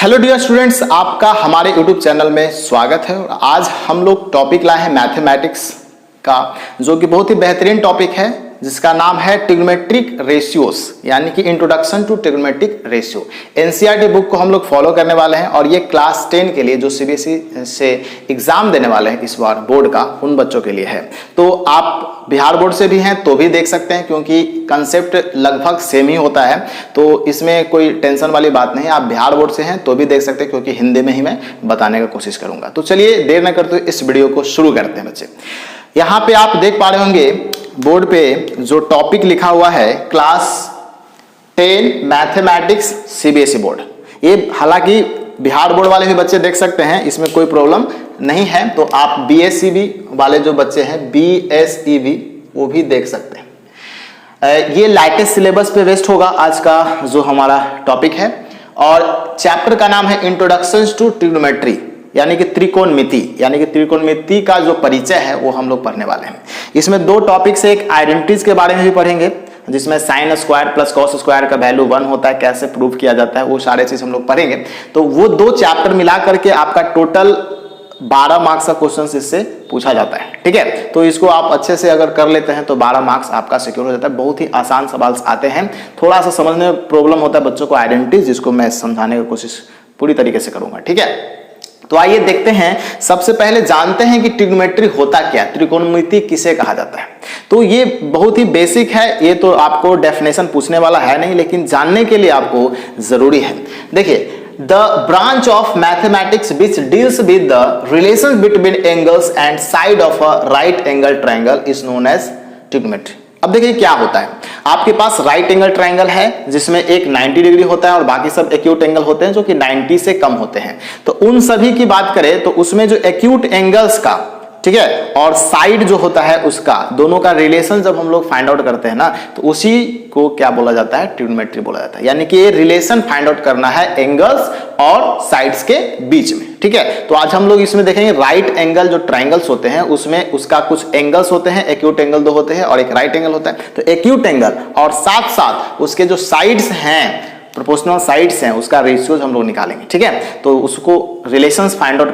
Hello dear students, आपका हमारे YouTube channel में स्वागत है। और आज हम लोग टॉपिक लाए हैं मैथमेटिक्स का, जो कि बहुत ही बेहतरीन टॉपिक है, जिसका नाम है ट्रिग्नोमेट्रिक रेशियोज, यानी कि introduction to trigonometric ratio. NCERT book को हम लोग फॉलो करने वाले हैं और ये क्लास 10 के लिए जो सीबीएसई से एग्जाम देने वाले हैं इस बार बोर्ड का, उन बच्चों के लिए है। तो आप बिहार बोर्ड से भी हैं तो भी देख सकते हैं, क्योंकि कंसेप्ट लगभग सेम ही होता है, तो इसमें कोई टेंशन वाली बात नहीं है। आप बिहार बोर्ड से हैं तो भी देख सकते हैं, क्योंकि हिंदी में ही मैं बताने की कोशिश करूंगा। तो चलिए देर न करते हुए इस वीडियो को शुरू करते हैं बच्चे। यहाँ पे आप देख पा रहे होंगे बोर्ड पे जो टॉपिक लिखा हुआ है, क्लास 10 मैथमेटिक्स सीबीएसई बोर्ड। ये हालांकि बिहार बोर्ड वाले भी बच्चे देख सकते हैं, इसमें कोई प्रॉब्लम नहीं है। तो आप बीएसईबी वाले जो बच्चे हैं, बीएसईबी, वो भी देख सकते हैं। ये लाइटेस्ट सिलेबस पे बेस्ड होगा आज का जो हमारा टॉपिक है, और चैप्टर का नाम है इंट्रोडक्शन टू ट्रिग्नोमेट्री, यानी कि त्रिकोणमिति, यानी कि त्रिकोणमिति का जो परिचय है वो हम लोग पढ़ने वाले हैं। इसमें दो टॉपिक से एक आइडेंटिटीज के बारे में भी पढ़ेंगे, जिसमें sine square plus cos square का वैल्यू 1 होता है, कैसे प्रूव किया जाता है, वो सारे चीज हम लोग पढ़ेंगे। तो वो दो चैप्टर मिला करके आपका टोटल 12 मार्क्स का क्वेश्चन इससे पूछा जाता है। ठीक है, तो इसको आप अच्छे से अगर कर लेते हैं तो 12 मार्क्स आपका सिक्योर हो जाता है। बहुत ही आसान सवाल आते हैं, थोड़ा सा समझने में प्रॉब्लम होता है बच्चों को आइडेंटिटीज, जिसको मैं समझाने की कोशिश पूरी तरीके से करूंगा। ठीक है, तो आइए देखते हैं। सबसे पहले जानते हैं कि ट्रिग्नोमेट्री होता क्या, त्रिकोणमिति किसे कहा जाता है। तो ये बहुत ही बेसिक है, ये तो आपको डेफिनेशन पूछने वाला है नहीं, लेकिन जानने के लिए आपको जरूरी है। देखिए, the branch of mathematics which deals with the relation between angles and side of a right angle triangle is known as trigonometry. अब देखिए क्या होता है, आपके पास राइट एंगल ट्रायंगल है जिसमें एक 90 डिग्री होता है और बाकी सब एक्यूट एंगल होते हैं जो कि 90 से कम होते हैं। तो उन सभी की बात करें तो उसमें जो एक्यूट एंगल्स का, ठीक है, और साइड जो होता है उसका, दोनों का रिलेशन जब हम लोग फाइंड आउट करते हैं ना, तो उसी को क्या बोला जाता है, ट्रिग्नोमेट्री बोला जाता है। यानी कि ये रिलेशन फाइंड आउट करना है एंगल्स और साइड्स के बीच में। ठीक है, तो आज हम लोग इसमें देखेंगे राइट एंगल जो ट्रायंगल्स होते हैं उसमें उसका कुछ एंगल्स होते हैं, एक्यूट एंगल 2 होते हैं और एक राइट एंगल होता है। तो एक्यूट एंगल और साथ साथ उसके जो साइड्स हैं, प्रोपोर्शनल साइड्स हैं, उसका रेशियोज हम लोग निकालेंगे। ठीक है, तो उसको रिलेशंस फाइंड आउट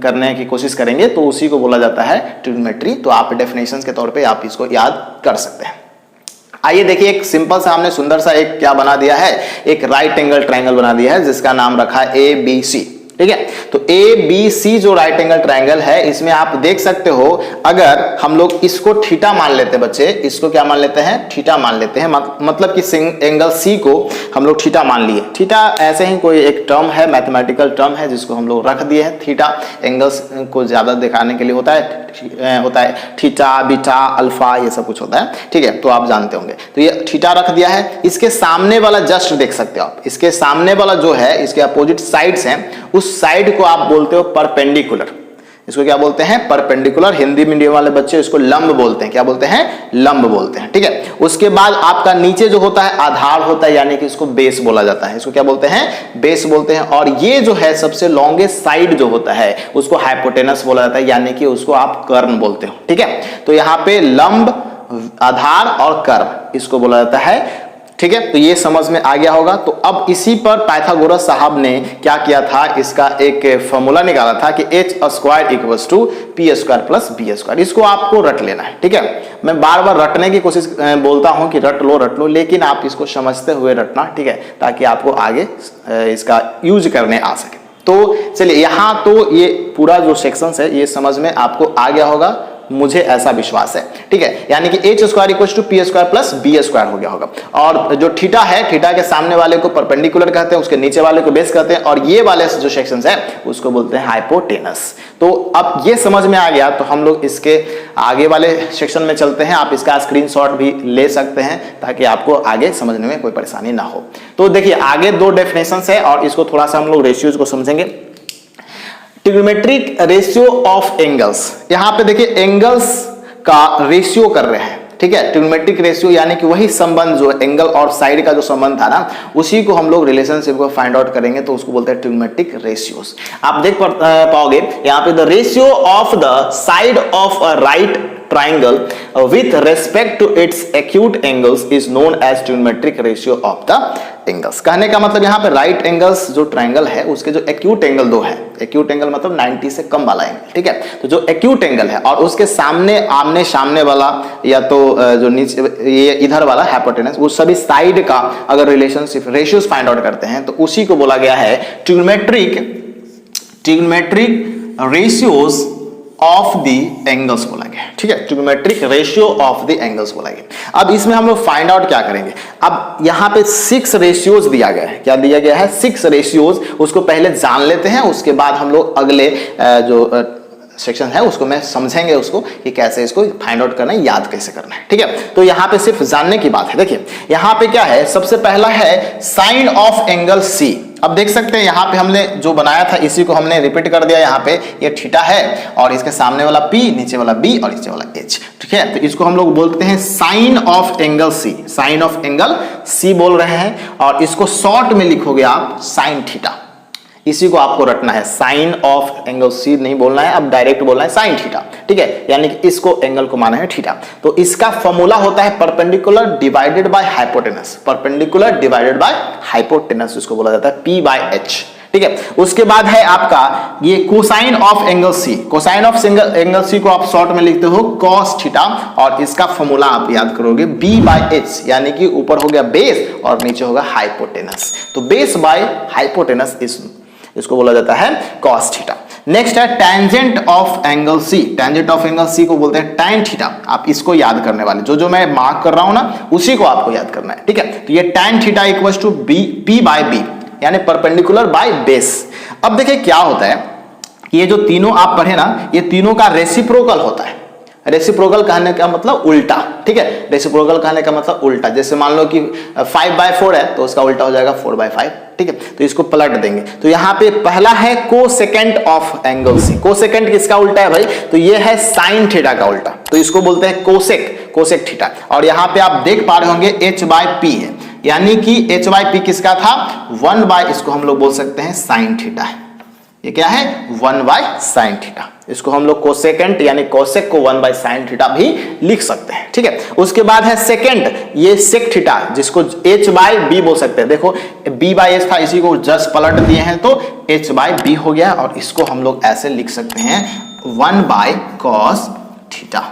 करने की कोशिश करेंगे, तो उसी को बोला जाता है ट्रिग्नोमेट्री। तो आप डेफिनेशंस के तौर पे आप इसको याद कर सकते हैं। आइए देखिए, एक सिंपल सा हमने सुंदर सा एक क्या बना दिया है, एक राइट एंगल ट्रायंगल बना दिया है जिसका नाम रखा है ABC। ठीक है, तो ABC जो राइट एंगल ट्रायंगल है, इसमें आप देख सकते हो, अगर हम लोग इसको थीटा मान लेते हैं बच्चे, इसको क्या मान लेते हैं, थीटा मान लेते हैं। मतलब कि एंगल C को हम लोग थीटा मान लिए। थीटा ऐसे ही कोई एक टर्म है, मैथमेटिकल टर्म है, जिसको हम लोग रख दिए हैं। थीटा एंगल्स को ज्यादा दिखाने के लिए होता है थीटा, बीटा, अल्फा, ये सब कुछ होता है। ठीक है, तो आप जानते होंगे। तो ये थीटा रख दिया है। इसके सामने वाला जस्ट देख सकते हो आप, इसके सामने वाला जो है, इसके अपोजिट साइड्स हैं, उस साइड को आप बोलते हो परपेंडिकुलर। इसको क्या बोलते हैं, परपेंडिकुलर। हिंदी मीडियम वाले बच्चे इसको लंब बोलते हैं। क्या बोलते हैं, लंब बोलते हैं। ठीक है, उसके बाद आपका नीचे जो होता है आधार होता है, यानी कि इसको बेस बोला जाता है। इसको क्या बोलते हैं, बेस बोलते हैं। और ये जो है सबसे लॉन्गेस्ट साइड जो होता है उसको हाइपोटेनस बोला जाता है, यानी कि उसको आप कर्ण बोलते हो। ठीक है, तो यहाँ पे लंब, आधार और कर्ण, इसको बोला जाता है। ठीक है, तो ये समझ में आ गया होगा। तो अब इसी पर पाइथागोरस साहब ने क्या किया था, इसका एक फॉर्मूला निकाला था कि h² equals to p² plus b²। इसको आपको रट लेना है। ठीक है, मैं बार बार रटने की कोशिश बोलता हूं कि रट लो, लेकिन आप इसको समझते हुए रटना। ठीक है, ताकि आपको आगे इसका यूज करने आ सके। तो चलिए, यहाँ तो ये पूरा जो सेक्शन है ये समझ में आपको आ गया होगा, मुझे ऐसा विश्वास है। ठीक है, यानी कि h² equals to p² plus b² हो गया होगा। और जो थीटा है, थीटा के सामने वाले को परपेंडिकुलर कहते हैं, उसके नीचे वाले को बेस कहते हैं, और ये वाले जो सेक्शंस है उसको बोलते हैं हाइपोटेनस। तो अब ये समझ में आ गया, तो हम लोग इसके आगे वाले सेक्शन में चलते हैं। आप इसका स्क्रीनशॉट भी ले सकते हैं ताकि आपको आगे समझने में कोई परेशानी ना हो। तो देखिए, आगे 2 डेफिनेशंस है और इसको थोड़ा सा हम लोग रेशियोज को समझेंगे। ट्रिग्नोमेट्रिक रेशियो ऑफ एंगल्स, यहां पे देखिए एंगल्स का रेशियो कर रहे हैं। ठीक है, ट्रिग्नोमेट्रिक रेशियो यानी कि वही संबंध जो एंगल और साइड का जो संबंध था ना, उसी को हम लोग रिलेशनशिप को फाइंड आउट करेंगे, तो उसको बोलते हैं ट्रिग्नोमेट्रिक रेशियोज। आप देख पाओगे यहाँ पे the ratio of the side of a right triangle with respect to its acute angles is known as trigonometric ratio of the angles। कहने का मतलब यहाँ पे राइट एंगल्स जो ट्रायंगल है उसके जो एक्यूट एंगल दो है, एक्यूट एंगल मतलब 90 से कम वाला एंगल, ठीक है। तो जो एक्यूट एंगल है और उसके सामने आमने सामने वाला या तो जो नीचे ये इधर वाला हाइपोटेनस, वो सभी साइड का अगर रिलेशनशिप रेशियोज फाइंड आउट करते हैं तो उसी को बोला गया है trigonometric ratios of the angles बोला गया, ठीक है। Trigonometric ratio of the angles बोला गया। अब इसमें हम लोग फाइंड आउट क्या करेंगे, अब यहाँ पे 6 रेशियोज दिया गया है। क्या दिया गया है? 6 रेशियोज। उसको पहले जान लेते हैं, उसके बाद हम लोग अगले जो सेक्शन है उसको मैं समझेंगे उसको कि कैसे इसको फाइंड आउट करना है, याद कैसे करना है, ठीक है। तो यहाँ पे सिर्फ जानने की बात है। देखिए यहाँ पे क्या है, सबसे पहला है साइन ऑफ एंगल सी। अब देख सकते हैं यहाँ पे हमने जो बनाया था इसी को हमने रिपीट कर दिया। यहाँ पे ये थीटा है और इसके सामने वाला P, नीचे वाला B और नीचे वाला H, ठीक है। तो इसको हम लोग बोलते हैं sine of angle C. Sine of angle C बोल रहे हैं और इसको शॉर्ट में लिखोगे आप साइन थीटा। इसी को आपको रटना है, साइन ऑफ एंगल सी नहीं बोलना है, अब डायरेक्ट बोलना है साइन थीटा, ठीक है। यानी कि इसको एंगल को माना है थीटा। तो इसका फॉर्मूला होता है perpendicular divided by hypotenuse. Perpendicular divided by hypotenuse इसको बोला जाता है P/H, ठीक है। उसके बाद है आपका ये cosine of angle C. Cosine of angle C को आप शॉर्ट में लिखते हो कॉस थीटा और इसका फॉर्मूला आप याद करोगे B/H, यानी कि ऊपर हो गया बेस और नीचे होगा हाइपोटेनस। तो बेस बाय हाइपोटेनस इसको बोला जाता है cos थीटा। नेक्स्ट है tangent of angle C. Tangent of angle C को बोलते हैं tan थीटा। आप इसको याद करने वाले, जो मैं मार्क कर रहा हूं ना उसी को आपको याद करना है, ठीक है। तो ये tan theta equals to P/B, यानी परपेंडिकुलर बाय बेस। अब देखिए क्या होता है कि ये जो तीनों आप पढ़े ना, ये तीनों का रेसिप्रोकल होता है। रेसिप्रोकल कहने का मतलब उल्टा, ठीक है। रेसिप्रोकल कहने का मतलब उल्टा। जैसे मान लो कि 5/4 है तो उसका उल्टा हो जाएगा 4/5, ठीक है। तो इसको पलट देंगे। तो यहाँ पे पहला है cosecant of angle C. Cosecant किसका उल्टा है भाई? तो ये है साइन थीटा का उल्टा, तो इसको बोलते हैं कोसेक थीटा। और यहाँ पे आप देख पा रहे होंगे H/P है, यानी कि H/P किसका था? 1/ इसको हम लोग बोल सकते हैं साइन थीटा है। ये क्या है? 1/sin theta. इसको हम लोग कोसेकेंट यानी कोसेक को 1/sin थीटा भी लिख सकते हैं, ठीक है। उसके बाद है सेकेंड, ये सेक थीटा, जिसको H/B बोल सकते हैं। देखो B/H था, इसी को जस्ट पलट दिए हैं तो H/B हो गया और इसको हम लोग ऐसे लिख सकते हैं 1/cos थीटा।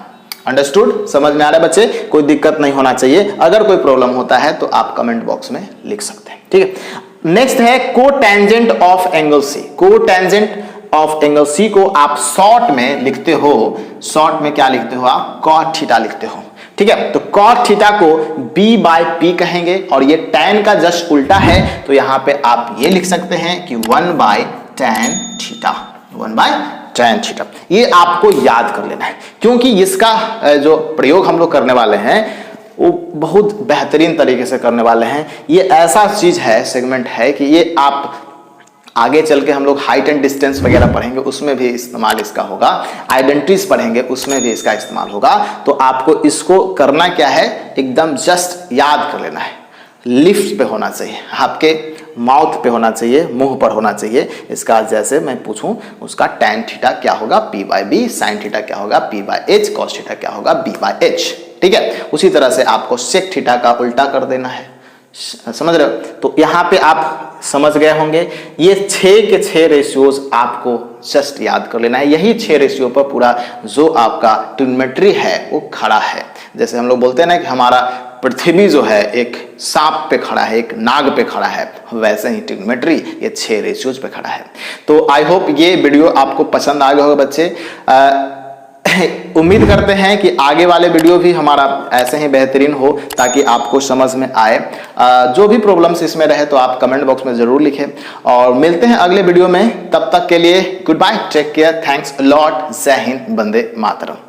अंडरस्टूड? समझ में आ रहा है बच्चे? कोई दिक्कत नहीं होना चाहिए। अगर कोई प्रॉब्लम होता है तो आप कमेंट बॉक्स में लिख सकते हैं, ठीक है। नेक्स्ट है cotangent of angle C. Cotangent of angle C को आप शॉर्ट में लिखते हो, शॉर्ट में क्या लिखते हो आप? cot थीटा लिखते हो, ठीक है। तो cot थीटा को B/P कहेंगे और ये tan का जस्ट उल्टा है, तो यहां पे आप ये लिख सकते हैं कि 1/tan थीटा। 1/tan थीटा, ये आपको याद कर लेना है क्योंकि इसका जो प्रयोग हम लोग करने वाले हैं वो बहुत बेहतरीन तरीके से करने वाले हैं। ये ऐसा चीज है, सेगमेंट है कि ये आप आगे चल के हम लोग हाइट एंड डिस्टेंस वगैरह पढ़ेंगे उसमें भी इस्तेमाल इसका होगा, आइडेंटिटीज पढ़ेंगे उसमें भी इसका इस्तेमाल होगा। तो आपको इसको करना क्या है, एकदम जस्ट याद कर लेना है। लिफ्ट पे होना चाहिए, आपके माउथ पे होना चाहिए, मुंह पर होना चाहिए। इसका जैसे मैं पूछूं उसका tan थीटा क्या होगा? P/B, sin थीटा क्या होगा? P/H, cos थीटा क्या होगा? B/H, ठीक है। उसी तरह से आपको sec थीटा का उल्टा कर देना है, समझ रहे हो? तो यहाँ पे आप समझ गए होंगे। ये 6 के 6 रेशियोज आपको जस्ट याद कर लेना है। यही 6 रेशियो पर पूरा जो आपका ट्रिग्नोमेट्री है वो खड़ा है। जैसे हम लोग बोलते हैं ना कि हमारा पृथ्वी जो है एक सांप पे खड़ा है, एक नाग पे खड़ा है, वैसे ही ट्रिग्नोमेट्री ये 6 रेशियोज पे खड़ा है। तो आई होप ये वीडियो आपको पसंद आ गया होगा बच्चे। उम्मीद करते हैं कि आगे वाले वीडियो भी हमारा ऐसे ही बेहतरीन हो ताकि आपको समझ में आए। जो भी प्रॉब्लम्स इसमें रहे तो आप कमेंट बॉक्स में जरूर लिखें और मिलते हैं अगले वीडियो में। तब तक के लिए good bye, take care, thanks a lot, Jai Hind, Vande Mataram.